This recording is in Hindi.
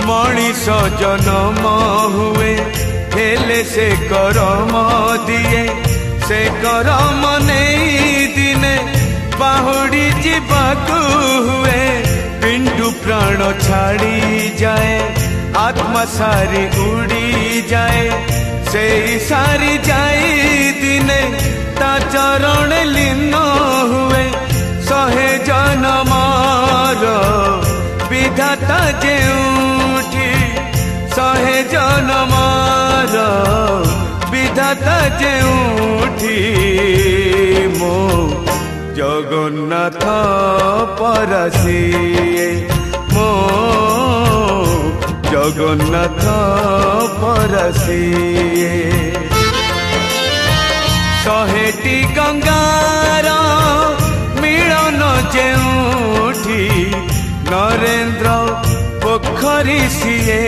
मनीष जन्म हुए हेले से करम दिए से करम नहीं दिने बाहुड़ी जीवाकू हुए पिंडु प्राण छाड़ी जाए आत्मा सारी उड़ी जाए से सारी जाई दिने ता चरण लीन हुए सहे जनमार विधाता जेउठी सहे जनमार विधाता जेउठी मो जगन्नाथ परसिए मो जगन्नाथ परसिए शहेटी गंगार मिलन जेउठी नरेंद्र पोखरी सिए।